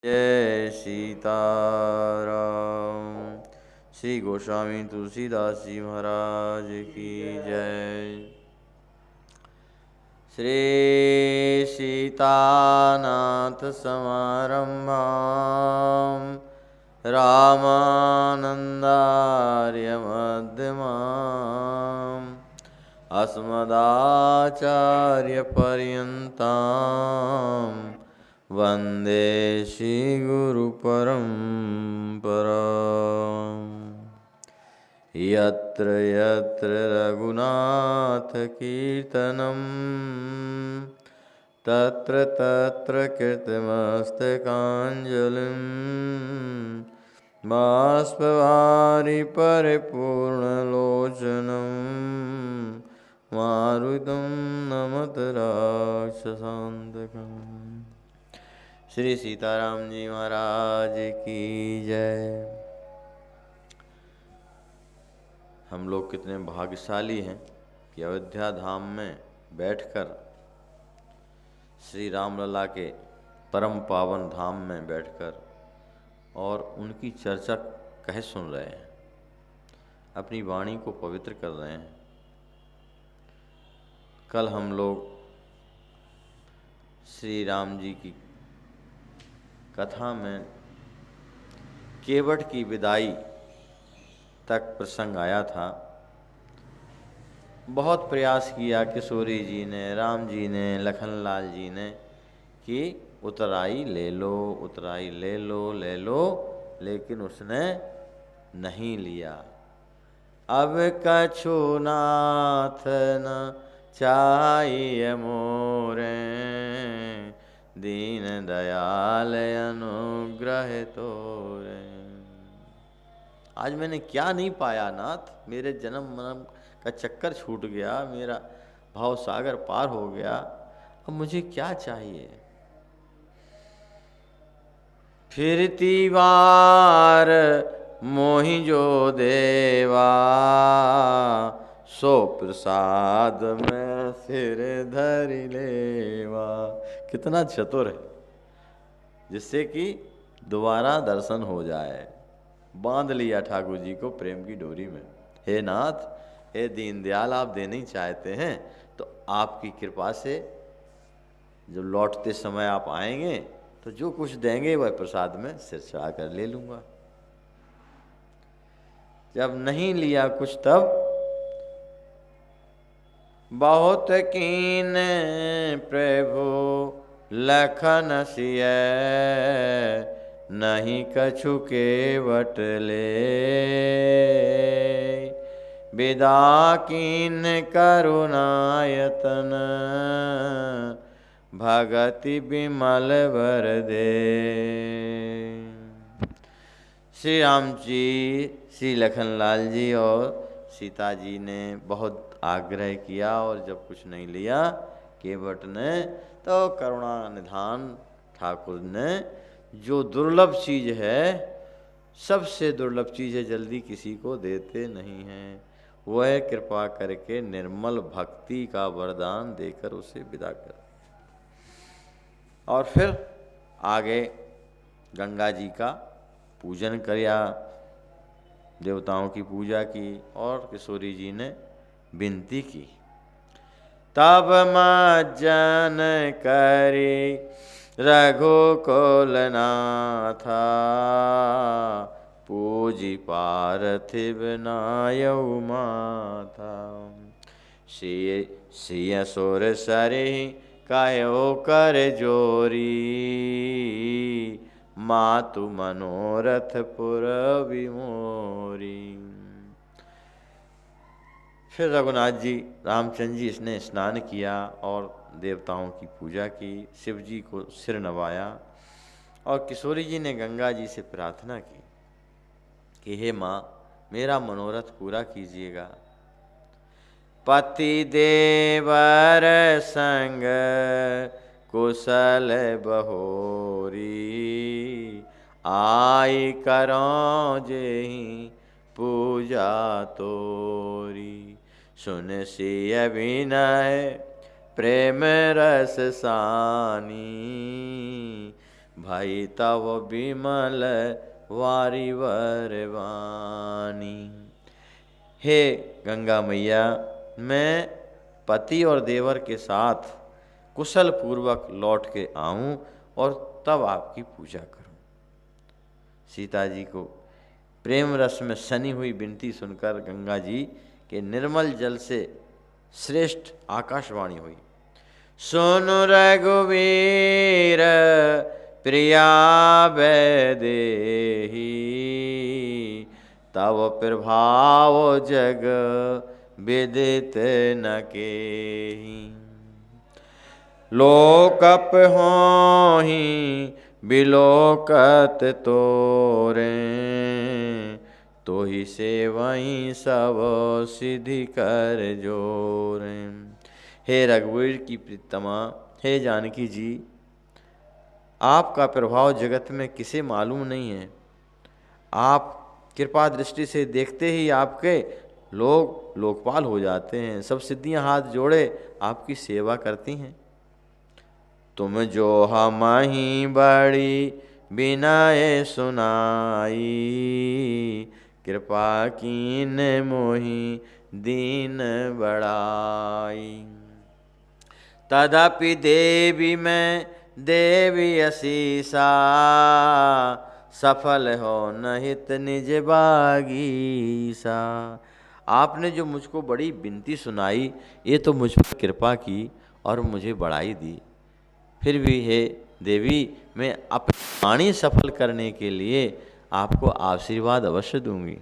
जय सीताराम। श्री गोस्वामी तुलसीदास जी महाराज की जय। श्री सीतानाथ समारंभां रामानंदार्य मध्यमाम् अस्मदाचार्य पर्यन्तां वन्दे श्रीगुरुपरम्पराम्। यत्र यत्र रघुनाथकीर्तनं तत्र तत्र कृतमस्तकाञ्जलिं बाष्पवारि परिपूर्णलोचनं मारुतं नमत राक्षसान्तकम्। श्री सीताराम जी महाराज की जय। हम लोग कितने भाग्यशाली हैं कि अयोध्या धाम में बैठकर श्री रामलला के परम पावन धाम में बैठकर और उनकी चर्चा कह सुन रहे हैं, अपनी वाणी को पवित्र कर रहे हैं। कल हम लोग श्री राम जी की कथा में केवट की विदाई तक प्रसंग आया था। बहुत प्रयास किया किशोरी जी ने, राम जी ने, लखनलाल जी ने कि उतराई ले लो, उतराई ले लो, ले लो, लेकिन उसने नहीं लिया। अब कछु नाथ न चाहिए मोरे, दीन दयाल अनुग्रह तोरे। आज मैंने क्या नहीं पाया नाथ, मेरे जन्म मरण का चक्कर छूट गया, मेरा भाव सागर पार हो गया, अब मुझे क्या चाहिए। फिरती बार मोहि जो देवा, सो प्रसाद में सिर धरि लेवा। कितना चतुर है, जिससे कि दोबारा दर्शन हो जाए। बांध लिया ठाकुर जी को प्रेम की डोरी में। हे नाथ, हे दीनदयाल, आप देना ही चाहते हैं तो आपकी कृपा से जब लौटते समय आप आएंगे तो जो कुछ देंगे वह प्रसाद में सिर चढ़ा कर ले लूँगा। जब नहीं लिया कुछ तब बहुत कीन प्रभु लखन सिय, नहीं कछु केवट ले। विदा कीन करुणायतन, भगति विमल वर दे। श्री राम जी, श्री लखनलाल जी और सीता जी ने बहुत आग्रह किया और जब कुछ नहीं लिया केवट ने, तो करुणा निधान ठाकुर ने जो दुर्लभ चीज़ है, सबसे दुर्लभ चीज़ है, जल्दी किसी को देते नहीं हैं, वह कृपा करके निर्मल भक्ति का वरदान देकर उसे विदा कर। और फिर आगे गंगा जी का पूजन किया, देवताओं की पूजा की और किशोरी जी ने विनती की। तब मज्जन करी रघुकुल नाथा, पूजी पार्थिव नायउ माथा। सिय सुर सरि कहो कर जोरी, मातु मनोरथ पुर विमोरी। फिर रघुनाथ जी, रामचंद्र जी इसने स्नान किया और देवताओं की पूजा की, शिव जी को सिर नवाया और किशोरी जी ने गंगा जी से प्रार्थना की कि हे माँ, मेरा मनोरथ पूरा कीजिएगा। पति देवर संग कुशल बहोरी, आई करो जेहि पूजा तोरी। सुन सिय विनय प्रेम रस सानी, भाई तव विमल वारी वरवानी। हे गंगा मैया, मैं पति और देवर के साथ कुशल पूर्वक लौट के आऊं और तब आपकी पूजा करूं। सीता जी को प्रेम रस में सनी हुई विनती सुनकर गंगा जी के निर्मल जल से श्रेष्ठ आकाशवाणी हुई। सुनु रघुवीर प्रिया वैदेही, तव प्रभाव जग विदित न केहि। लोकप होहि बिलोकत तोरे, तो ही से वहीं सब सिद्धि कर जोरे। हे रघुवीर की प्रीतमा, हे जानकी जी, आपका प्रभाव जगत में किसे मालूम नहीं है। आप कृपा दृष्टि से देखते ही आपके लोग लोकपाल हो जाते हैं। सब सिद्धियां हाथ जोड़े आपकी सेवा करती हैं। तुम जो हमहि बड़ी बिनय सुनाई, कृपा कीन मोहि दीन बड़ाई। तदपि देवी मैं देवी असीसा, सफल हो नहित निज बागीसा। आपने जो मुझको बड़ी विनती सुनाई, ये तो मुझ पर कृपा की और मुझे बढ़ाई दी, फिर भी हे देवी, मैं अपनी वाणी सफल करने के लिए आपको आशीर्वाद अवश्य दूंगी।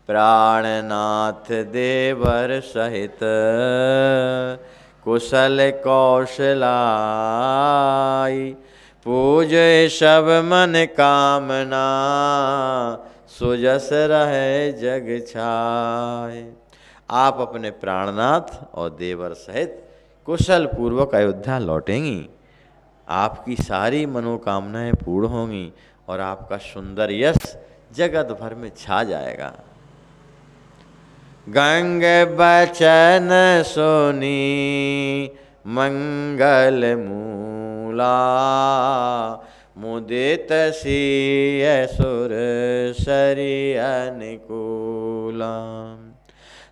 प्राणनाथ देवर सहित कुशल कौशलाई, पूजे सब मन कामना, सुजस रहे जग छाए। आप अपने प्राणनाथ और देवर सहित कुशल पूर्वक अयोध्या लौटेंगी। आपकी सारी मनोकामनाएं पूर्ण होंगी और आपका सुंदर यश जगत भर में छा जाएगा। गंग बचन सुनी मंगल मूला, मुदित सिय सुर सरि अनुकूला।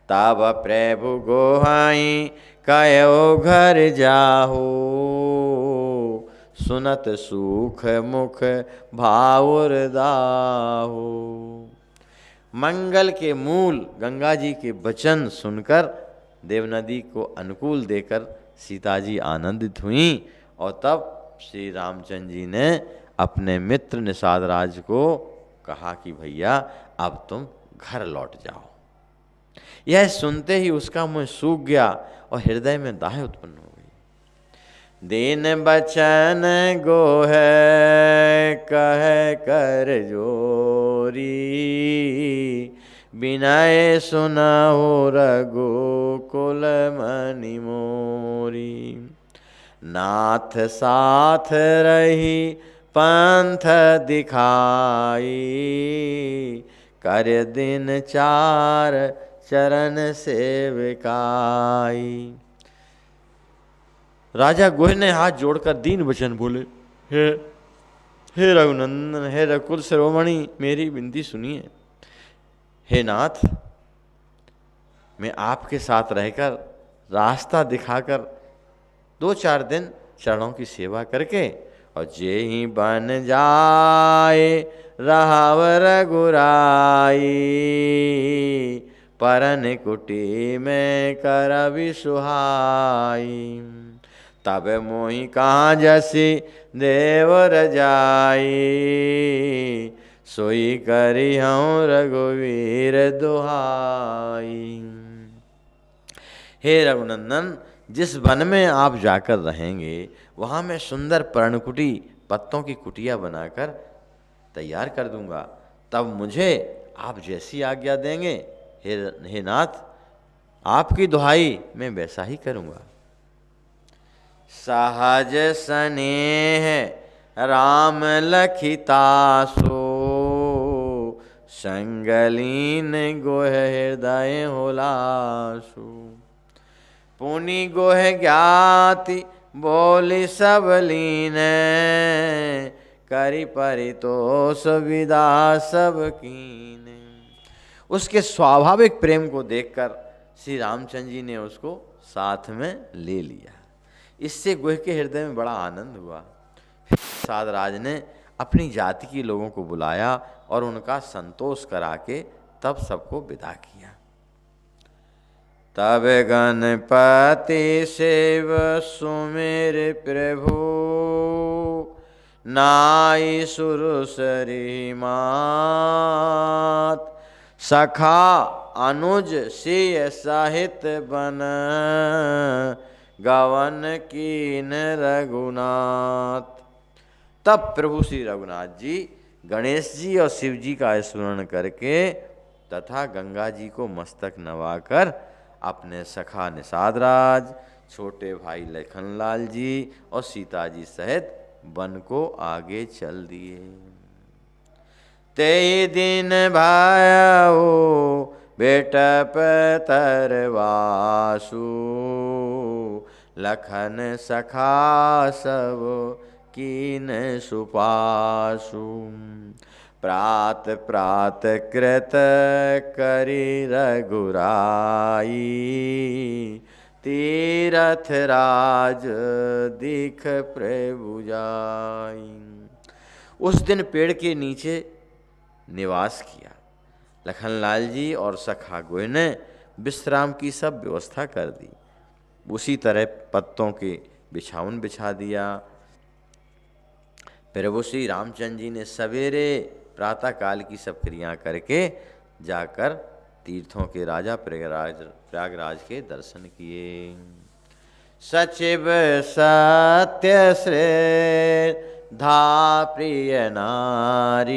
तब प्रभु गोहाई कयो घर जाहू, सुनत सुख मुख भावुर दाहू। मंगल के मूल गंगा जी के वचन सुनकर देवनदी को अनुकूल देकर सीता जी आनंदित हुईं और तब श्री रामचंद्र जी ने अपने मित्र निषाद राज को कहा कि भैया अब तुम घर लौट जाओ। यह सुनते ही उसका मुंह सूख गया और हृदय में दाह उत्पन्न हो गई। दीन बचन गोह कह कर जोरी, बिनय सुनहु रघुकुल मनि मोरी। नाथ साथ रही पंथ दिखाई, कर दिन चार चरण सेविकाई। राजा गोह ने हाथ जोड़कर दीन वचन बोले, हे रघुनंदन, हे रघुकुल शिरोमणि, मेरी विनती सुनिए। हे नाथ, मैं आपके साथ रहकर रास्ता दिखाकर 2-4 दिन चरणों की सेवा करके और जे ही बन जाए राव रघुराई, परन कुटी में करबि सुहाई। तब मोहि कहाँ जसी देवर जाई, सोई करी हूँ रघुवीर दुहाई। हे रघुनंदन, जिस वन में आप जाकर रहेंगे वहाँ मैं सुंदर पर्णकुटी पत्तों की कुटिया बनाकर तैयार कर दूंगा। तब मुझे आप जैसी आज्ञा देंगे हे नाथ, आपकी दुहाई मैं वैसा ही करूँगा। सहज स्नेह राम लखितासो, संगलीन गोह हृदय होलासु। पुनि गोह ज्ञाति बोली सब लीन, करी परितोष विदा सब कीने। उसके स्वाभाविक प्रेम को देखकर श्री रामचंद्र जी ने उसको साथ में ले लिया। इससे गुह के हृदय में बड़ा आनंद हुआ। प्रसाद राज ने अपनी जाति के लोगों को बुलाया और उनका संतोष करा के तब सबको विदा किया। तब गणपति सेव सुमेर प्रभु, नाई सुरसरी मात। सखा अनुज सिय सहित बन, गवन कीन रघुनाथ। तब प्रभु श्री रघुनाथ जी गणेश जी और शिव जी का स्मरण करके तथा गंगा जी को मस्तक नवाकर अपने सखा निषाद राज, छोटे भाई लखनलाल जी और सीता जी सहित वन को आगे चल दिए। ते दिन भायो बेटप तरवासु, लखन सखा सब कीन सुपासु। प्रात प्रात कृत करि रघुराई, तीरथ राज दिख प्रभु जाई। उस दिन पेड़ के नीचे निवास किया। लखनलाल जी और सखा गुह ने विश्राम की सब व्यवस्था कर दी। उसी तरह पत्तों के बिछावन बिछा दिया। प्रभु श्री रामचंद्र जी ने सवेरे प्रातःकाल की सब क्रिया करके जाकर तीर्थों के राजा प्रयागराज के दर्शन किए। सचिव सत्य श्रेष्ठा प्रिय नारी,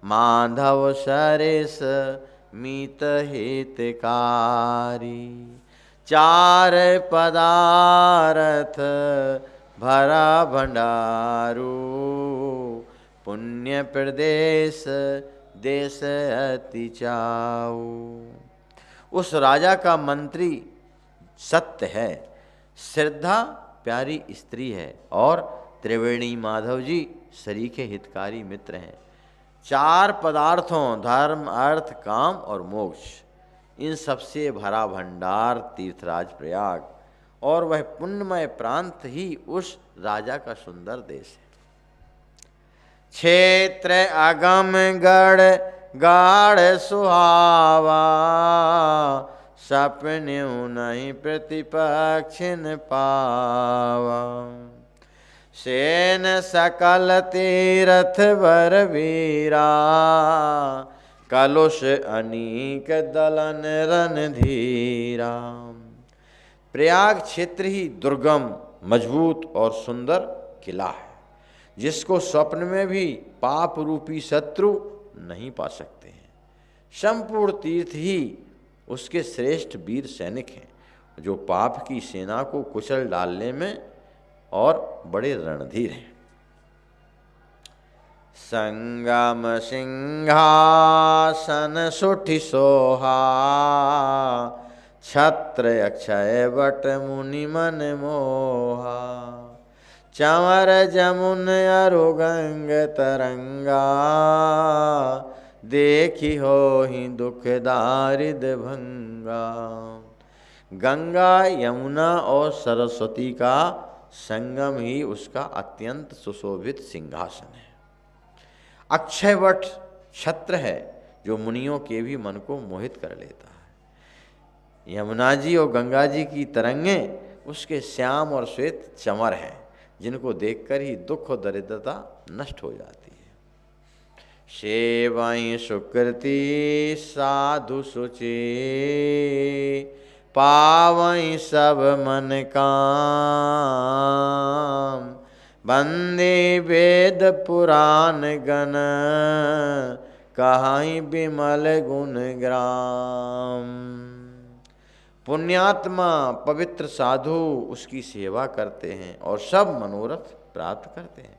माधव सरिस मीत हितकारी। चार पदार्थ भरा भंडारू, पुण्य प्रदेश देश अति चाऊ। उस राजा का मंत्री सत्य है, श्रद्धा प्यारी स्त्री है और त्रिवेणी माधव जी सरीखे हितकारी मित्र हैं। चार पदार्थों धर्म अर्थ काम और मोक्ष, इन सबसे भरा भंडार तीर्थराज प्रयाग, और वह पुण्यमय प्रांत ही उस राजा का सुंदर देश है। क्षेत्र अगम गढ़ गाढ़ सुहावा, सपन्यु नहीं प्रतिपक्षिन पावा। सेन सकल तीरथ वर वीरा, कलुष अनीक दलन रणधीरा। प्रयाग क्षेत्र ही दुर्गम, मजबूत और सुंदर किला है, जिसको स्वप्न में भी पाप रूपी शत्रु नहीं पा सकते हैं। संपूर्ण तीर्थ ही उसके श्रेष्ठ वीर सैनिक हैं, जो पाप की सेना को कुचल डालने में और बड़े रणधीर हैं। संगम सिंहासन सुठि सोहा, छत्र अक्षय वट मुनि मन मोहा। चंवर जमुन अरु गंग तरंगा, देखी हो ही दुख दारिद भंगा। गंगा यमुना और सरस्वती का संगम ही उसका अत्यंत सुशोभित सिंहासन है। अक्षयवट छत्र है, जो मुनियों के भी मन को मोहित कर लेता है। यमुना जी और गंगा जी की तरंगें उसके श्याम और श्वेत चंवर हैं, जिनको देखकर ही दुख और दरिद्रता नष्ट हो जाती है। सेवई सुकृति साधु सुचि, पावई सब मन काम। बंदे वेद पुराण गण, कहाई विमल गुण ग्राम। पुण्यात्मा पवित्र साधु उसकी सेवा करते हैं और सब मनोरथ प्राप्त करते हैं।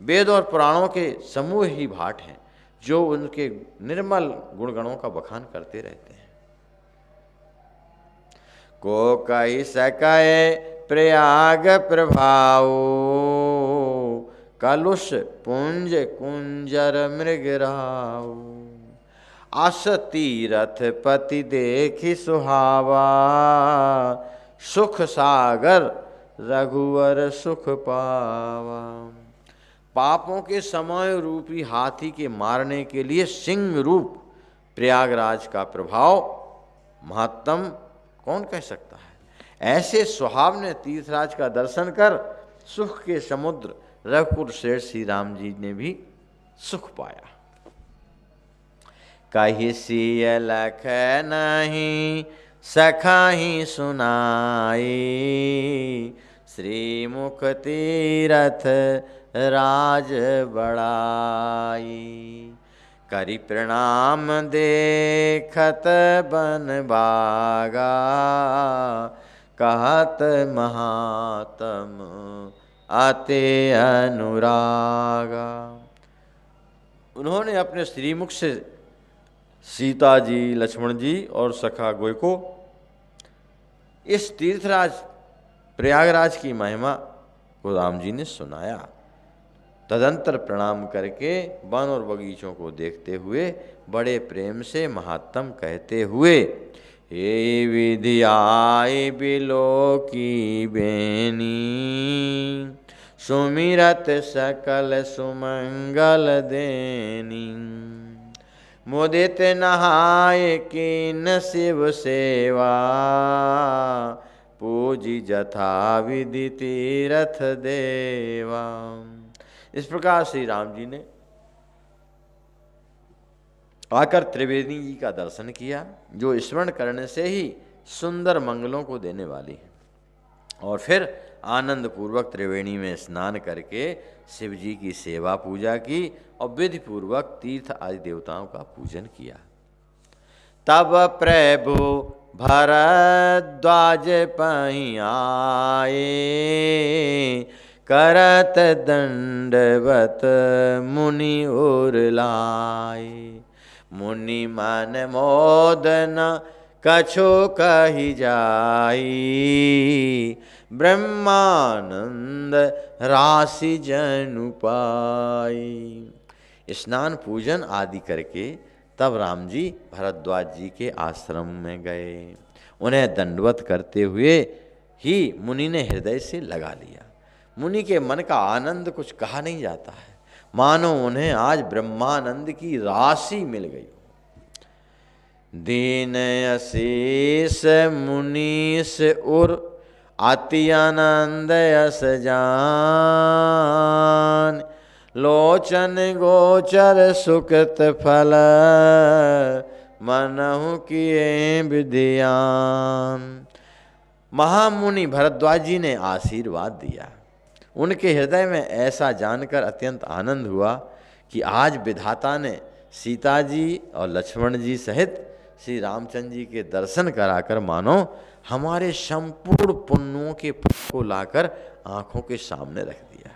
वेद और पुराणों के समूह ही भाट हैं, जो उनके निर्मल गुणगणों का बखान करते रहते हैं। को कही सकै प्रयाग प्रभाव, कलुष पुंज कुंजर मृगराऊ। अस तीरथ पति देखि सुहावा, सुख सागर रघुवर सुख पावा। पापों के समय रूपी हाथी के मारने के लिए सिंह रूप प्रयागराज का प्रभाव महत्तम कौन कह सकता है। ऐसे सुहावने तीर्थराज का दर्शन कर सुख के समुद्र रघुकुल श्रेष्ठ श्री राम जी ने भी सुख पाया। कहि सिय लख नहीं सखाही सुनाई, श्रीमुख तीरथ राज बड़ाई। करि प्रणाम देखत बन बागा, कहत महात्म अति अनुरागा। उन्होंने अपने श्रीमुख से सीता जी, लक्ष्मण जी और सखा गोय को इस तीर्थराज प्रयागराज की महिमा को राम जी ने सुनाया। तदंतर प्रणाम करके वन और बगीचों को देखते हुए बड़े प्रेम से महात्म कहते हुए, हे विधि आई बिलो की बेनी, सुमिरत सकल सुमंगल देनी। मुदित नहाय कीन शिव सेवा, पूजी जथा विधि तीरथ देवा। इस प्रकार श्री राम जी ने आकर त्रिवेणी जी का दर्शन किया, जो स्मरण करने से ही सुंदर मंगलों को देने वाली है। और फिर आनंद पूर्वक त्रिवेणी में स्नान करके शिव जी की सेवा पूजा की और विधि पूर्वक तीर्थ आदि देवताओं का पूजन किया। तब प्रभु भरद्वाज पहीं आए, करत दंडवत मुनि और लाए। मुनि मन मोदन कछो कही जाई, ब्रह्मानंद राशि जनु पाई। स्नान पूजन आदि करके तब राम जी भरद्वाज जी के आश्रम में गए। उन्हें दंडवत करते हुए ही मुनि ने हृदय से लगा लिया। मुनि के मन का आनंद कुछ कहा नहीं जाता है, मानो उन्हें आज ब्रह्मानंद की राशि मिल गई। दीन अशीष मुनीस उर अति आनंद यस जान, लोचन गोचर सुकृत फल मनहु किए विधियान। महामुनि भरद्वाज जी ने आशीर्वाद दिया। उनके हृदय में ऐसा जानकर अत्यंत आनंद हुआ कि आज विधाता ने सीता जी और लक्ष्मण जी सहित श्री रामचंद्र जी के दर्शन कराकर मानो हमारे संपूर्ण पुण्यों के फल को लाकर आंखों के सामने रख दिया।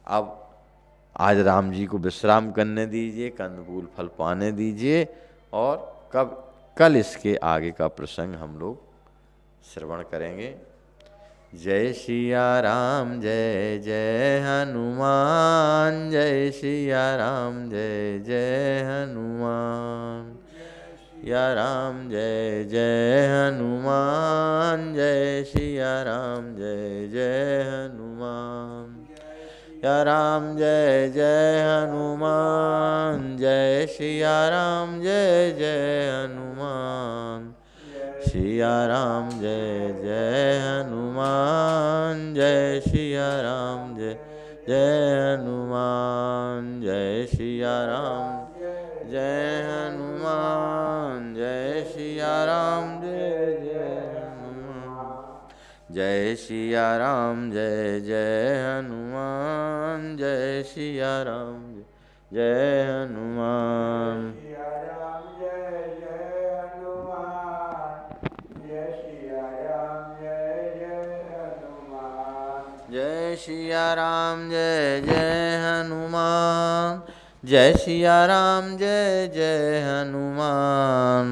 अब आज राम जी को विश्राम करने दीजिए, कंदमूल फल पाने दीजिए, और कल इसके आगे का प्रसंग हम लोग श्रवण करेंगे। जय सिया राम जय जय हनुमान, जय सिया राम जय जय हनुमान। या राम जय जय हनुमान, जय सिया राम जय जय हनुमान। या राम जय जय हनुमान, जय सिया राम जय जय हनुमान। सिया राम जय जय हनुमान, जय सिया राम जय जय हनुमान। जय सिया राम जय हनुमान, जय सिया राम जय जय हनुमान। जय सिया राम जय जय हनुमान, जय सिया राम जय हनुमान। जय सिया राम जय जय हनुमान, जय सिया राम जय जय हनुमान।